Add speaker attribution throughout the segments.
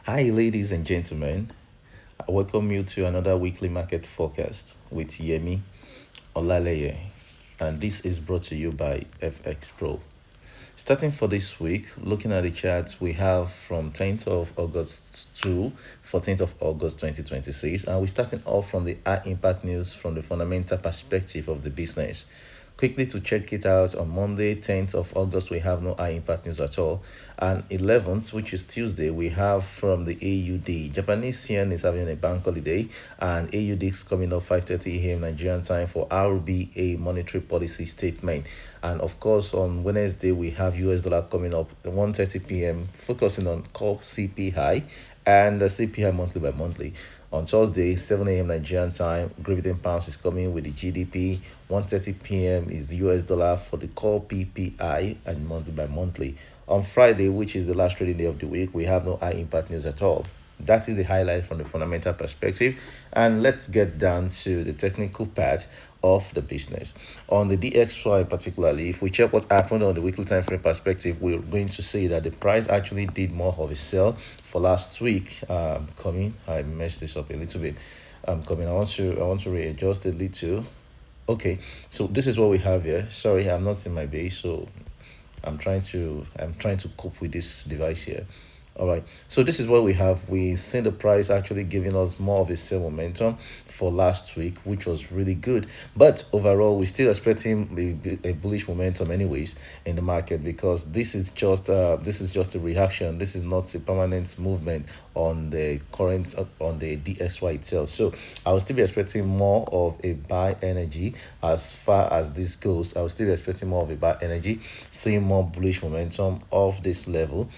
Speaker 1: Hi, ladies and gentlemen. I welcome you to another weekly market forecast with Yemi Olaleye, and this is brought to you by FX Pro. Starting for this week, looking at the charts, we have from 10th of August to 14th of August 2026, and we're starting off from the high impact news from the fundamental perspective of the business. Quickly to check it out, on Monday 10th of August we have no high impact news at all, and 11th, which is Tuesday, we have from the AUD. Japanese yen is having a bank holiday, and AUD is coming up 5:30 a.m. Nigerian time for RBA monetary policy statement. And of course, on Wednesday we have US dollar coming up 1:30 p.m. focusing on core CPI and the CPI monthly by monthly. On Thursday, 7 a.m. Nigerian time, Great Britain pounds is coming with the GDP. 1:30 p.m. is the US dollar for the core PPI and monthly by monthly. On Friday, which is the last trading day of the week, we have no high impact news at all. That is the highlight from the fundamental perspective. And let's get down to the technical part of the business. On the DXY particularly, if we check what happened on the weekly time frame perspective, we're going to see that the price actually did more of a sell for last week. I messed this up a little bit. Coming. I want to readjust a little. Okay, so this is what we have here. Sorry, I'm not in my base, so I'm trying to cope with this device here. All right, so this is what we have. We seen the price actually giving us more of a sell momentum for last week, which was really good. But overall, we're still expecting a bullish momentum, anyways, in the market, because this is just a reaction. This is not a permanent movement on the current on the DXY itself. So I will still be expecting more of a buy energy as far as this goes. I will still be expecting more of a buy energy, seeing more bullish momentum of this level,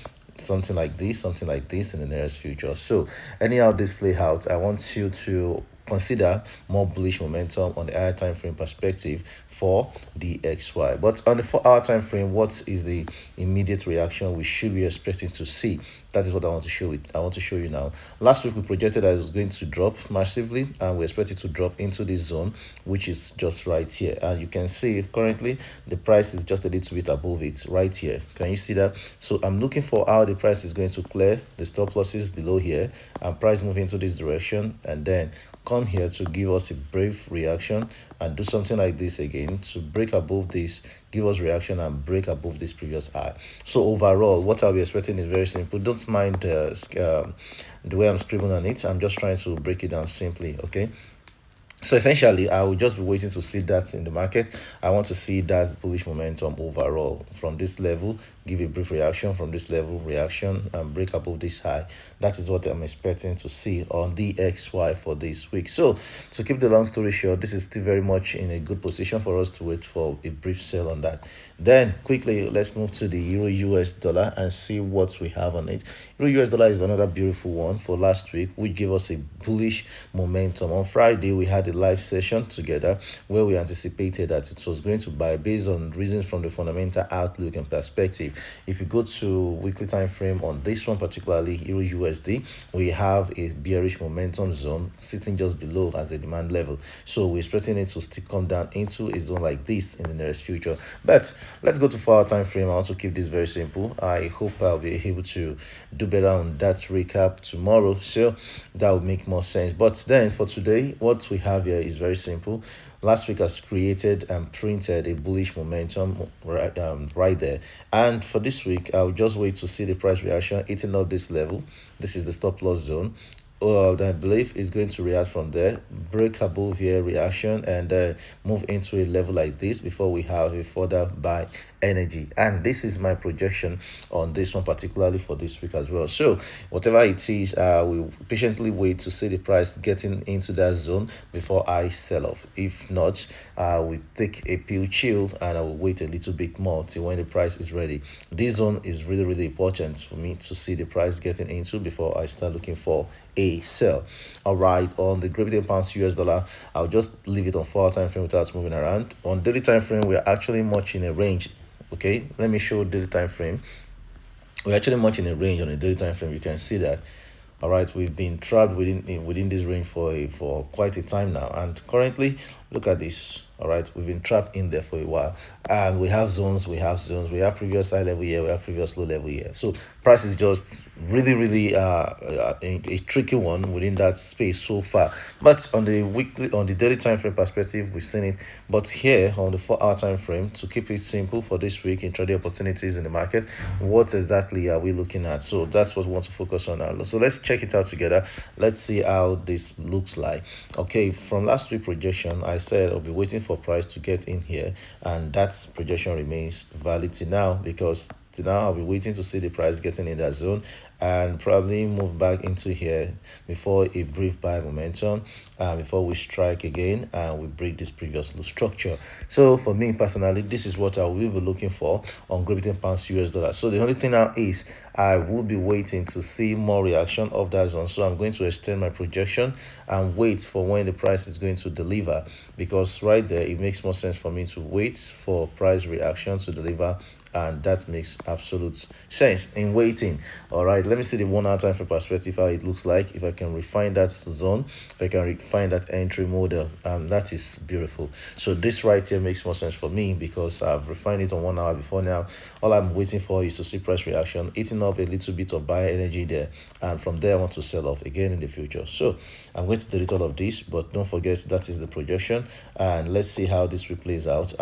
Speaker 1: something like this in the nearest future. So anyhow this play out, I want you to consider more bullish momentum on the higher time frame perspective for the XY. But on the 4-hour time frame, what is the immediate reaction we should be expecting to see? That is what I want to show you now. Last week we projected that it was going to drop massively, and we expect it to drop into this zone, which is just right here. And you can see currently the price is just a little bit above it right here. Can you see that? So I'm looking for how the price is going to clear the stop losses below here, and price move into this direction, and then come here to give us a brief reaction and do something like this again to break above this, give us reaction and break above this previous high. So overall, what I'll be expecting is very simple. Don't mind the way I'm scribbling on it. I'm just trying to break it down simply. Okay, so essentially, I will just be waiting to see that in the market. I want to see that bullish momentum overall from this level, give a brief reaction from this level, reaction, and break above this high. That is what I'm expecting to see on the XY for this week. So to keep the long story short, this is still very much in a good position for us to wait for a brief sell on that. Then quickly, let's move to the Euro US dollar and see what we have on it. Euro US dollar is another beautiful one for last week, which gave us a bullish momentum. On Friday, we had a live session together where we anticipated that it was going to buy based on reasons from the fundamental outlook and perspective. If you go to weekly time frame on this one, particularly Euro USD, we have a bearish momentum zone sitting just below as a demand level. So we're expecting it to still come down into a zone like this in the nearest future. But let's go to 4-hour time frame. I want to keep this very simple. I hope I'll be able to do better on that recap tomorrow, so that will make more sense. But then for today, what we have here is very simple. Last week has created and printed a bullish momentum right there, and for this week I'll just wait to see the price reaction hitting up this level. This is the stop loss zone. I believe is going to react from there, break above here, reaction, and move into a level like this before we have a further buy energy. And this is my projection on this one, particularly for this week as well. So whatever it is, we'll patiently wait to see the price getting into that zone before I sell off. If not, we take a chill and I will wait a little bit more till when the price is ready. This zone is really, really important for me to see the price getting into before I start looking for a sell. All right, on the Great Britain pounds US dollar, I'll just leave it on 4-hour time frame without moving around. On daily time frame, we're actually much in a range. Okay, let me show daily time frame. We're actually much in a range on the daily time frame. You can see that. All right, we've been trapped within this range for quite a time now, and currently Look at this. All right, we've been trapped in there for a while, and we have zones, we have previous high level here, we have previous low level here. So price is just really a tricky one within that space so far. But on the weekly, on the daily time frame perspective, we've seen it. But here on the 4 hour time frame, to keep it simple for this week, intraday opportunities in the market, what exactly are we looking at? So that's what we want to focus on now. So let's check it out together. Let's see how this looks like. Okay, from last week projection, I said I'll be waiting for price to get in here, and that projection remains valid till now, because now I'll be waiting to see the price getting in that zone and probably move back into here before a brief buy momentum, before we strike again and we break this previous low structure. So for me personally, this is what I will be looking for on Great Britain pounds US dollar. So the only thing now is I will be waiting to see more reaction of that zone. So I'm going to extend my projection and wait for when the price is going to deliver, because right there it makes more sense for me to wait for price reaction to deliver, and that makes absolute sense in waiting. All right, let me see the 1 hour time frame perspective, how it looks like. If I can refine that zone, if I can refine that entry model, that is beautiful. So this right here makes more sense for me, because I've refined it on 1 hour before now. All I'm waiting for is to see price reaction, eating up a little bit of buy energy there, and from there I want to sell off again in the future. So I'm going to delete all of this, but don't forget that is the projection, and let's see how this replays out.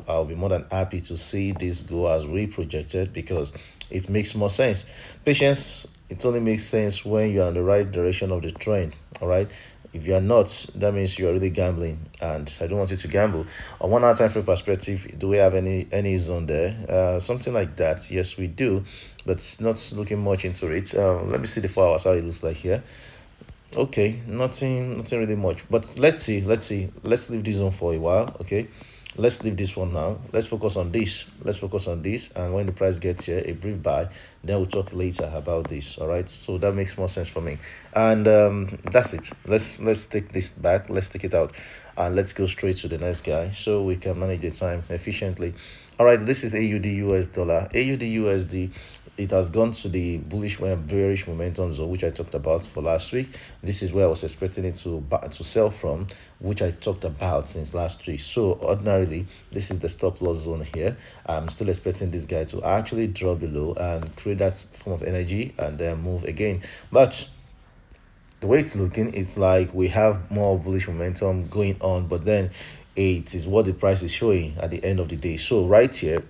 Speaker 1: I'll be more than happy to see this go as we projected, because it makes more sense. Patience, it only makes sense when you're in the right direction of the trend. All right, if you are not, that means you're really gambling, and I don't want you to gamble. On 1 hour time frame perspective, do we have any zone there? Something like that, yes we do, but it's not looking much into it. Let me see the 4 hours, how it looks like here. Okay, nothing really much, but let's leave this zone for a while. Okay, let's leave this one now. Let's focus on this, and when the price gets here, a brief buy, then we'll talk later about this. All right, so that makes more sense for me, and that's it. Let's take this back, let's take it out, and let's go straight to the next guy so we can manage the time efficiently. All right, this is AUD US dollar. AUD USD, it has gone to the bullish and bearish momentum zone, which I talked about for last week. This is where I was expecting it to sell from, which I talked about since last week. So ordinarily, this is the stop loss zone here. I'm still expecting this guy to actually drop below and create that form of energy and then move again. But the way it's looking, it's like we have more bullish momentum going on, but then it is what the price is showing at the end of the day. So right here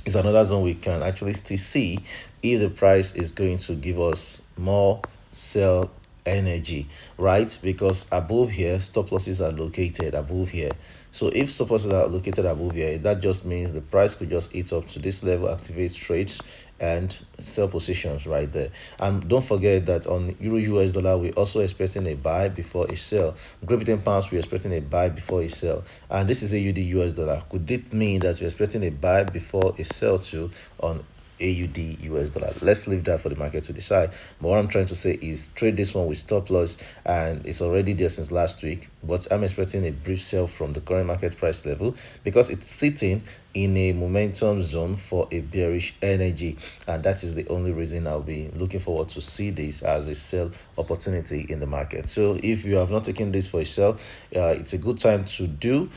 Speaker 1: is another zone we can actually still see if the price is going to give us more sell energy, right? Because above here, stop losses are located above here. So if stop losses are located above here, that just means the price could just eat up to this level, activate trades and sell positions right there. And don't forget that on Euro US dollar, we're also expecting a buy before a sell. Great Britain pounds, we're expecting a buy before a sell. And this is AUD US dollar. Could it mean that we're expecting a buy before a sell too on AUD US dollar? Let's leave that for the market to decide. But what I'm trying to say is trade this one with stop loss, and it's already there since last week, but I'm expecting a brief sell from the current market price level because it's sitting in a momentum zone for a bearish energy, and that is the only reason I'll be looking forward to see this as a sell opportunity in the market. So if you have not taken this for a sell, it's a good time to do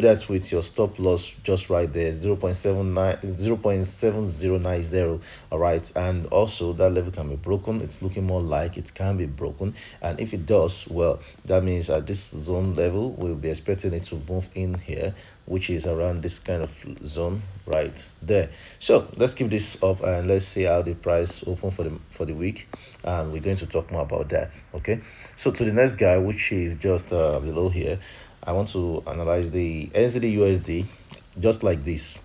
Speaker 1: that with your stop loss just right there, 0.7090. All right, and also that level can be broken. It's looking more like it can be broken, and if it does, well, that means at this zone level we'll be expecting it to move in here, which is around this kind of zone right there. So let's keep this up and let's see how the price open for the week, and we're going to talk more about that. Okay, so to the next guy, which is just below here, I want to analyze the NZDUSD just like this.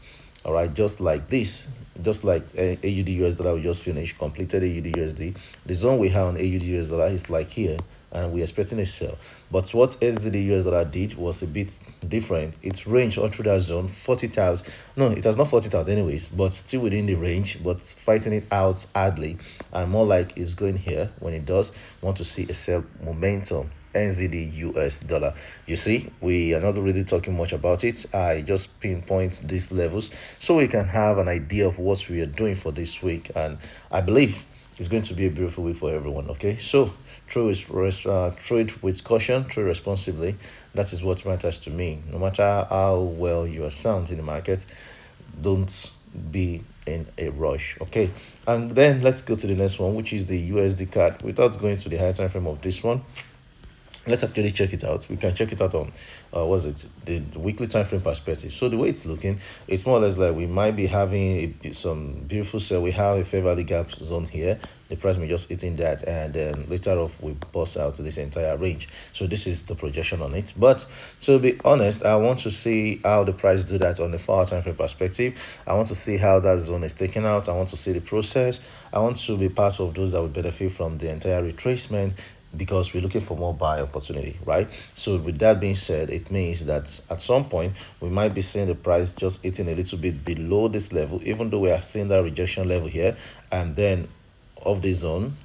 Speaker 1: All right, just like this, just like AUD US dollar we just finished, completed AUD USD. The zone we have on AUD US dollar is like here, and we're expecting a sell. But what NZD US dollar did was a bit different. It's ranged all through that zone, 40,000. No, it has not 40,000 anyways, but still within the range, but fighting it out hardly, and more like it's going here. When it does, want to see a sell momentum. NZD US dollar. You see, we are not really talking much about it. I just pinpoint these levels so we can have an idea of what we are doing for this week, and I believe it's going to be a beautiful week for everyone. Okay, so trade with caution, trade responsibly. That is what matters to me. No matter how well you are sound in the market, don't be in a rush. Okay, and then let's go to the next one, which is the USD card. Without going to the higher time frame of this one, let's actually check it out. We can check it out on what's it, the weekly time frame perspective. So the way it's looking, it's more or less like we might be having some beautiful sell. We have a fair value gap zone here. The price may just hitting that, and then later off we bust out this entire range. So this is the projection on it. But to be honest, I want to see how the price do that on the 4-hour time frame perspective. I want to see how that zone is taken out. I want to see the process. I want to be part of those that will benefit from the entire retracement, because we're looking for more buy opportunity, right? So with that being said, it means that at some point we might be seeing the price just hitting a little bit below this level, even though we are seeing that rejection level here, and then of the zone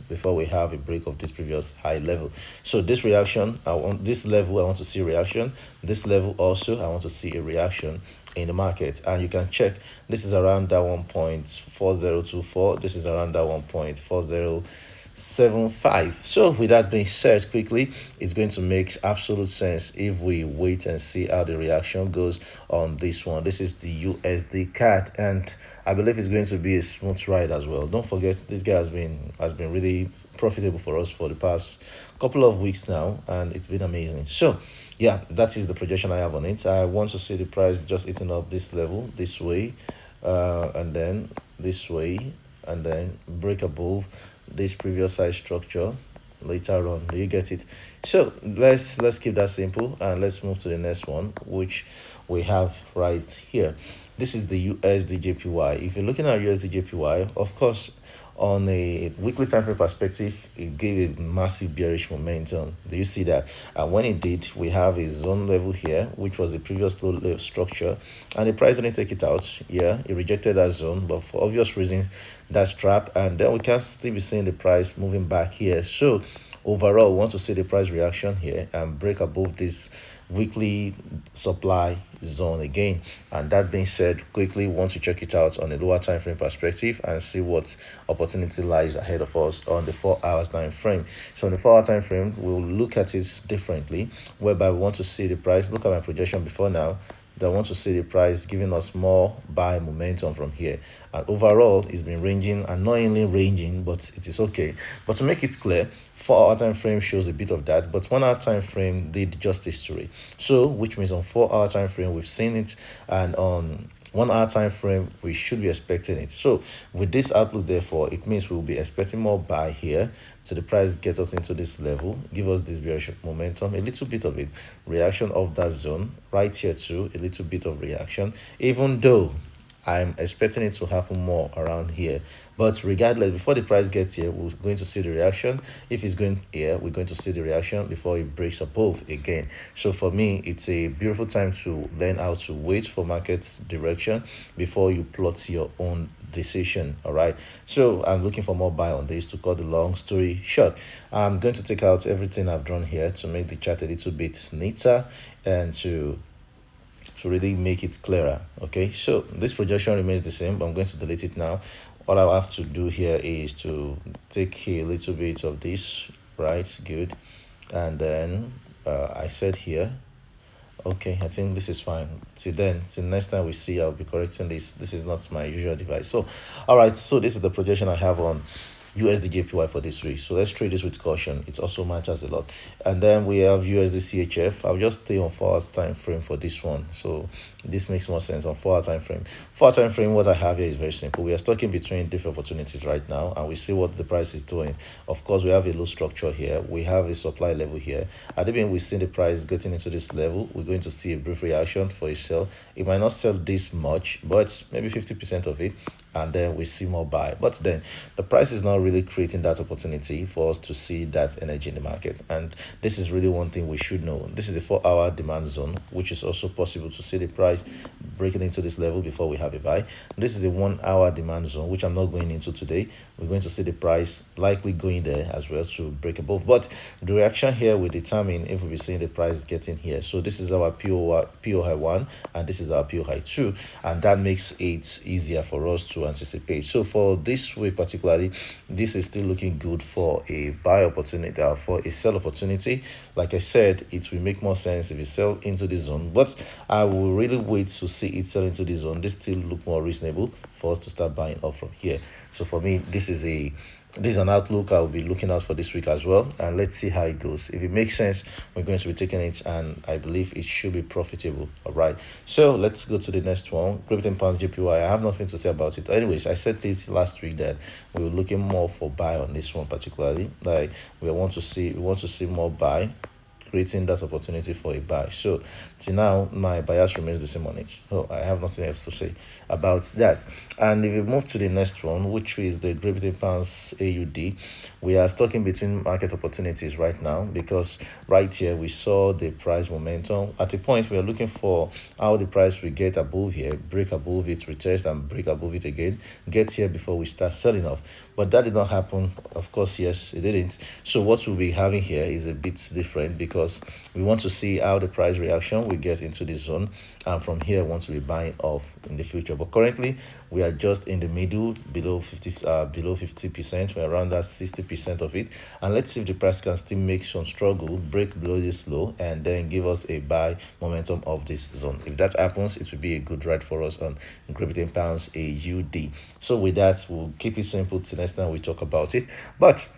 Speaker 1: before we have a break of this previous high level. So this reaction, I want this level, I want to see reaction. This level also, I want to see a reaction in the market. And you can check, this is around that 1.4024. This is around that 1.4075. So with that being said, quickly, it's going to make absolute sense if we wait and see how the reaction goes on this one. This is the USDCAD, and I believe it's going to be a smooth ride as well. Don't forget, this guy has been really profitable for us for the past couple of weeks now, and it's been amazing. So yeah, that is the projection I have on it. I want to see the price just eating up this level this way, and then this way, and then break above this previous size structure later on. Do you get it? So let's keep that simple, and let's move to the next one, which we have right here. This is the USDJPY. If you're looking at USDJPY, of course, on a weekly time frame perspective, it gave a massive bearish momentum. Do you see that? And when it did, we have a zone level here, which was a previous low level structure, and the price didn't take it out. Yeah, it rejected that zone, but for obvious reasons, that's trap, and then we can still be seeing the price moving back here. So overall, we want to see the price reaction here and break above this weekly supply zone again. And that being said, quickly want to check it out on a lower time frame perspective and see what opportunity lies ahead of us on the 4 hours time frame. So on the 4 hour time frame, we'll look at it differently, whereby we want to see the price. Look at my projection before now. I want to see the price giving us more buy momentum from here, and overall it's been ranging, annoyingly ranging, but it is okay. But to make it clear, 4 hour time frame shows a bit of that, but 1 hour time frame did justice to it. So which means on 4 hour time frame we've seen it, and on 1 hour time frame we should be expecting it. So with this outlook, therefore, it means we'll be expecting more buy here to the price get us into this level, give us this bearish momentum, a little bit of it, reaction of that zone right here too, a little bit of reaction, even though I'm expecting it to happen more around here. But regardless, before the price gets here, we're going to see the reaction. If it's going here, we're going to see the reaction before it breaks above again. So for me, it's a beautiful time to learn how to wait for market direction before you plot your own decision. All right, so I'm looking for more buy on this. To cut the long story short, I'm going to take out everything I've drawn here to make the chart a little bit neater and to really make it clearer. Okay, so this projection remains the same, but I'm going to delete it now. All I have to do here is to take a little bit of this, right? Good. And then I said here, okay, I think this is fine. Till then, till next time we see, I'll be correcting this. This is not my usual device. So all right, so this is the projection I have on USDJPY for this week. So let's trade this with caution. It also matters a lot. And then we have USDCHF. I'll just stay on 4 hours time frame for this one. So this makes more sense on 4 hour time frame. 4 hour time frame, what I have here is very simple. We are stuck in between different opportunities right now, and we see what the price is doing. Of course, we have a low structure here. We have a supply level here. At the beginning, we see the price getting into this level. We're going to see a brief reaction for a sell. It might not sell this much, but maybe 50% of it, and then we see more buy. But then the price is not really creating that opportunity for us to see that energy in the market, and this is really one thing we should know. This is a 4 hour demand zone, which is also possible to see the price breaking into this level before we have a buy. This is a 1 hour demand zone, which I'm not going into today. We're going to see the price likely going there as well to break above, but the reaction here will determine if we'll be seeing the price getting here. So this is our POI 1, and this is our POI 2, and that makes it easier for us to to anticipate. So for this week particularly, this is still looking good for a buy opportunity, for a sell opportunity. Like I said, it will make more sense if you sell into the zone, but I will really wait to see it sell into the zone. This still look more reasonable for us to start buying up from here. So for me, this is an outlook I'll be looking out for this week as well, and let's see how it goes. If it makes sense, we're going to be taking it, and I believe it should be profitable. All right, so let's go to the next one. Great Britain pounds JPY. I have nothing to say about it. Anyways, I said this last week that we were looking more for buy on this one particularly. Like we want to see more buy, creating that opportunity for a buy. So till now, my bias remains the same on it. So I have nothing else to say about that. And if we move to the next one, which is the Great Britain pounds AUD, we are stuck in between market opportunities right now, because right here we saw the price momentum. At the point we are looking for how the price will get above here, break above it, retest and break above it again, get here before we start selling off. But that did not happen. Of course, yes, it didn't. So what we'll be having here is a bit different, because we want to see how the price reaction will get into the zone, and from here want to be buying off in the future. But currently we are just in the middle, below 50%. We're around that 60% of it, and let's see if the price can still make some struggle, break below this low, and then give us a buy momentum of this zone. If that happens, it will be a good ride for us on Great Britain pounds AUD. So with that, we'll keep it simple till next time we talk about it. But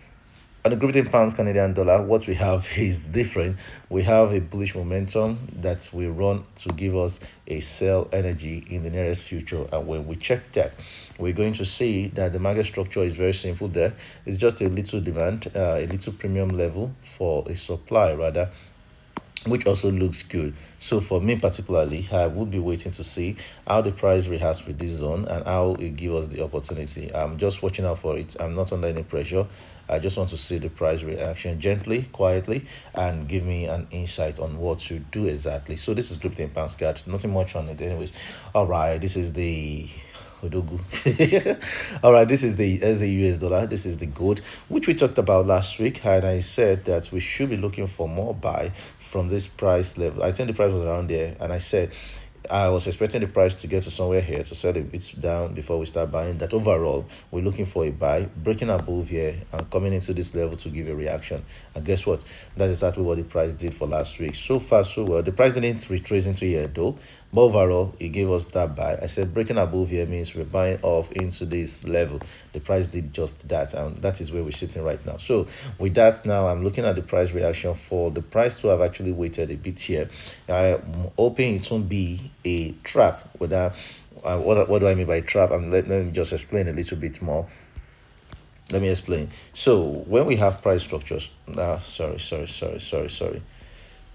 Speaker 1: on the Great Britain pounds Canadian dollar, what we have is different. We have a bullish momentum that will run to give us a sell energy in the nearest future. And when we check that, we're going to see that the market structure is very simple there. It's just a little demand, a little premium level for a supply rather, which also looks good. So for me particularly, I would be waiting to see how the price reacts with this zone and how it gives us the opportunity. I'm just watching out for it. I'm not under any pressure. I just want to see the price reaction gently, quietly, and give me an insight on what to do exactly. So this is Great Britain pounds CAD. Nothing much on it anyways. All right, this is the all right, this is the US dollar. This is the gold, which we talked about last week, and I said that we should be looking for more buy from this price level. I think the price was around there, and I said I was expecting the price to get to somewhere here to sell it down before we start buying. That overall, we're looking for a buy, breaking above here and coming into this level to give a reaction. And guess what? That's exactly what the price did for last week. So far, so well. The price didn't retrace into here though, but overall, it gave us that buy. I said breaking above here means we're buying off into this level. The price did just that, and that is where we're sitting right now. So with that, now I'm looking at the price reaction for the price to have actually waited a bit here. I'm hoping it won't be a trap. Whether what do I mean by trap? Let me just explain a little bit more. Let me explain. So when we have price structures, sorry.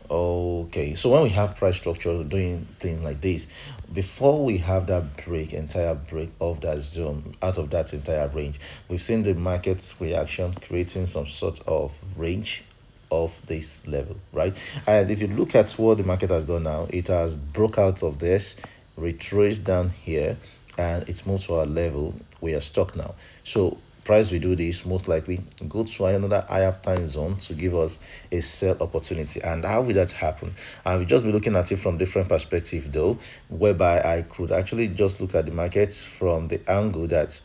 Speaker 1: Okay, so when we have price structure doing things like this, before we have that entire break of that zone out of that entire range, we've seen the market's reaction creating some sort of range of this level, right? And if you look at what the market has done now, it has broke out of this, retraced down here, and it's moved to our level. We are stuck now. So price will do this, most likely go to another higher time zone to give us a sell opportunity. And how will that happen? I will just be looking at it from different perspective though, whereby I could actually just look at the market from the angle that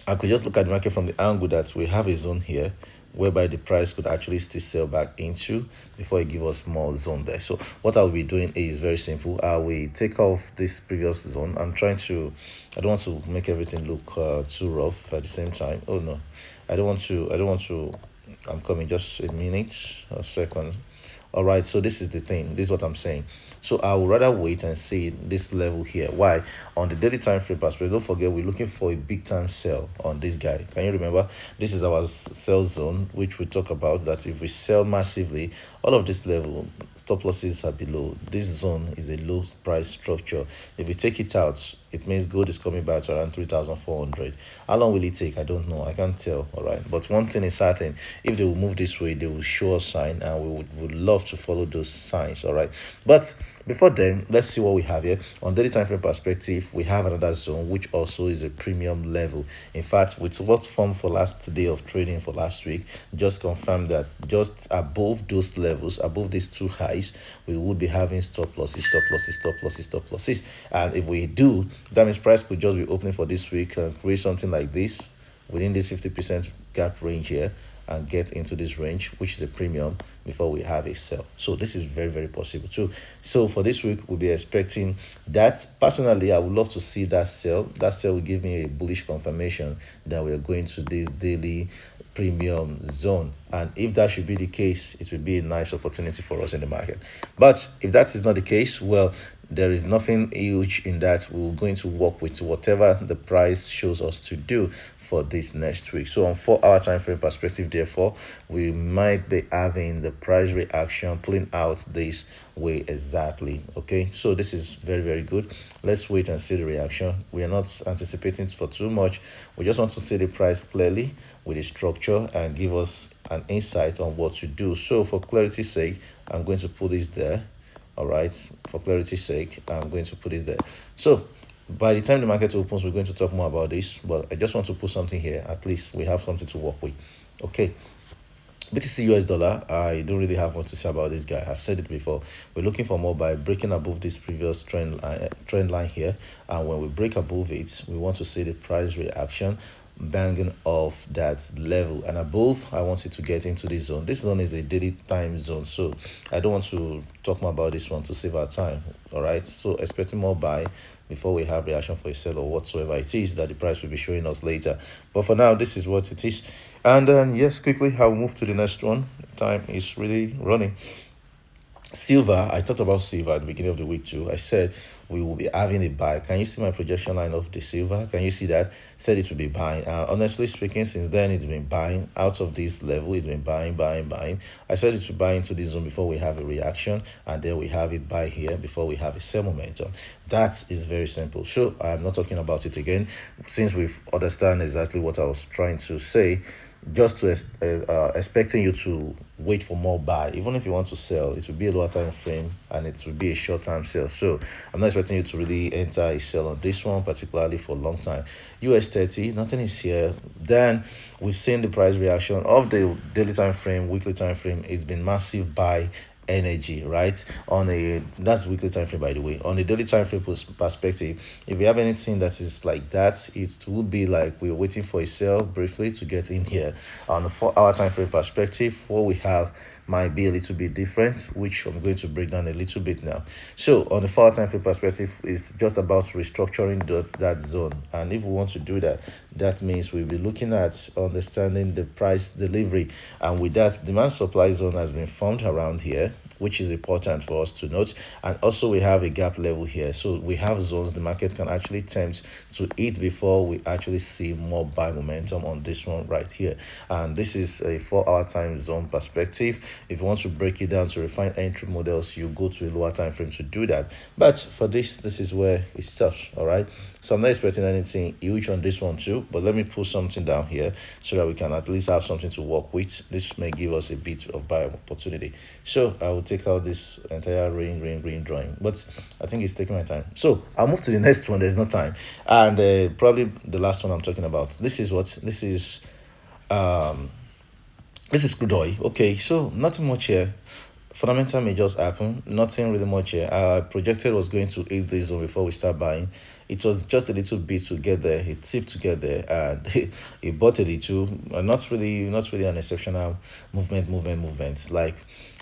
Speaker 1: I could just look at the market from the angle that we have a zone here whereby the price could actually still sell back into before it give us more zone there. So what I'll be doing is very simple. I will take off this previous zone. I don't want to make everything look too rough at the same time. Oh no, I don't want to. I'm coming, just a minute, a second. All right, so this is the thing. This is what I'm saying. So I would rather wait and see this level here. Why? On the daily time frame perspective, don't forget we're looking for a big time sell on this guy. Can you remember? This is our sell zone, which we talk about that if we sell massively, all of this level stop losses are below. This zone is a low price structure. If we take it out, it means gold is coming back to around 3,400. How long will it take? I don't know. I can't tell. All right, but one thing is certain: if they will move this way, they will show a sign, and we would love to follow those signs. All right, but before then, let's see what we have here. On daily time frame perspective, we have another zone which also is a premium level. In fact, with what formed for last day of trading for last week, just confirm that just above those levels, above these two highs, we would be having stop losses, stop losses, stop losses, stop losses. And if we do, that means price could just be opening for this week and create something like this within this 50% gap range here, and get into this range, which is a premium, before we have a sell. So this is very, very possible too. So for this week, we'll be expecting that. Personally, I would love to see that sell. That sell will give me a bullish confirmation that we are going to this daily premium zone, and if that should be the case, it will be a nice opportunity for us in the market. But if that is not the case, well, there is nothing huge in that. We're going to work with whatever the price shows us to do for this next week. So on 4-hour time frame perspective, therefore, we might be having the price reaction playing out this way exactly. Okay, so this is very, very good. Let's wait and see the reaction. We are not anticipating for too much. We just want to see the price clearly with the structure and give us an insight on what to do. So for clarity's sake, I'm going to put this there. All right, for clarity's sake, I'm going to put it there. So by the time the market opens, we're going to talk more about this, but I just want to put something here. At least we have something to work with. Okay, BTC US dollar, I don't really have much to say about this guy. I've said it before. We're looking for more by breaking above this previous trend line here, and when we break above it, we want to see the price reaction banging off that level and above. I want it to get into this zone. This zone is a daily time zone, so I don't want to talk more about this one to save our time. All right, so expecting more buy before we have reaction for a sell or whatsoever it is that the price will be showing us later. But for now, this is what it is. And then yes, quickly I'll move to the next one. Time is really running. Silver, I talked about silver at the beginning of the week too. I said we will be having a buy. Can you see my projection line of the silver? Can you see that? Said it will be buying. Honestly speaking, since then it's been buying out of this level. It's been buying. I said it will buy into this zone before we have a reaction, and then we have it buy here before we have a sell momentum. That is very simple. So I'm not talking about it again, since we've understand exactly what I was trying to say. Just to expecting you to wait for more buy. Even if you want to sell, it will be a lower time frame and it will be a short time sale. So I'm not expecting you to really enter a sell on this one, particularly for a long time. US30, nothing is here. Then we've seen the price reaction of the daily time frame, weekly time frame. It's been massive buy energy, right? On a, that's weekly time frame, by the way. On a daily time frame perspective, if you have anything that is like that, it would be like we're waiting for a sell briefly to get in here. On a 4-hour time frame perspective, what we have might be a little bit different, which I'm going to break down a little bit now. So on the 4-hour time frame perspective, it's just about restructuring that zone, and if we want to do that, that means we'll be looking at understanding the price delivery, and with that, demand supply zone has been formed around here, which is important for us to note. And also we have a gap level here, so we have zones the market can actually attempt to hit before we actually see more buy momentum on this one right here. And this is a 4-hour time zone perspective. If you want to break it down to refine entry models, you go to a lower time frame to do that, but for this is where it stops. All right, so I'm not expecting anything huge on this one too, but let me put something down here so that we can at least have something to work with. This may give us a bit of buy opportunity. So I will take out this entire green drawing, but I think it's taking my time, so I'll move to the next one. There's no time. And probably the last one I'm talking about, this is crude oil. Okay, so nothing much here. Fundamental may just happen, nothing really much here. I projected was going to hit this zone before we start buying. It was just a little bit to get there. It tipped to get there, and it bought a little. Not really an exceptional movement like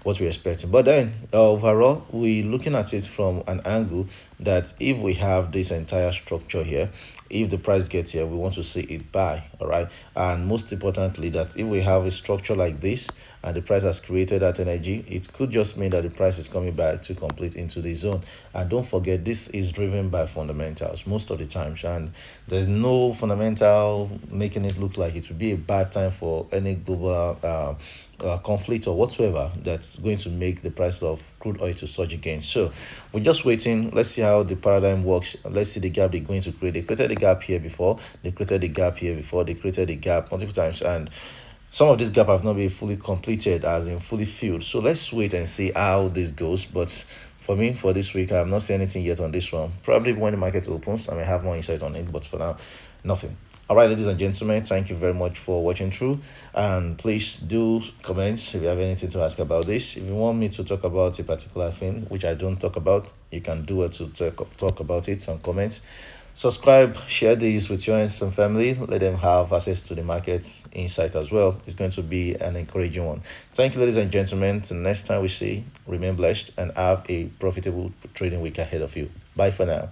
Speaker 1: what we're expecting. But then overall, we're looking at it from an angle that if we have this entire structure here, if the price gets here, we want to see it buy. All right, and most importantly, that if we have a structure like this and the price has created that energy, it could just mean that the price is coming back to complete into the zone. And don't forget, this is driven by fundamentals most of the times, and there's no fundamental making it look like it would be a bad time for any global conflict or whatsoever that's going to make the price of crude oil to surge again. So we're just waiting. Let's see how the paradigm works. Let's see the gap they're going to create. They created the gap here before, they created the gap here before, they created the gap multiple times, and some of this gap have not been fully completed, as in fully filled. So let's wait and see how this goes. But For me, for this week, I have not seen anything yet on this one. Probably when the market opens, I may have more insight on it, but for now, nothing. All right, ladies and gentlemen, thank you very much for watching through. And please do comment if you have anything to ask about this. If you want me to talk about a particular thing, which I don't talk about, you can do it to talk about it on comments. Subscribe, share this with your friends and family. Let them have access to the market's insight as well. It's going to be an encouraging one. Thank you, ladies and gentlemen. Till next time we see, remain blessed and have a profitable trading week ahead of you. Bye for now.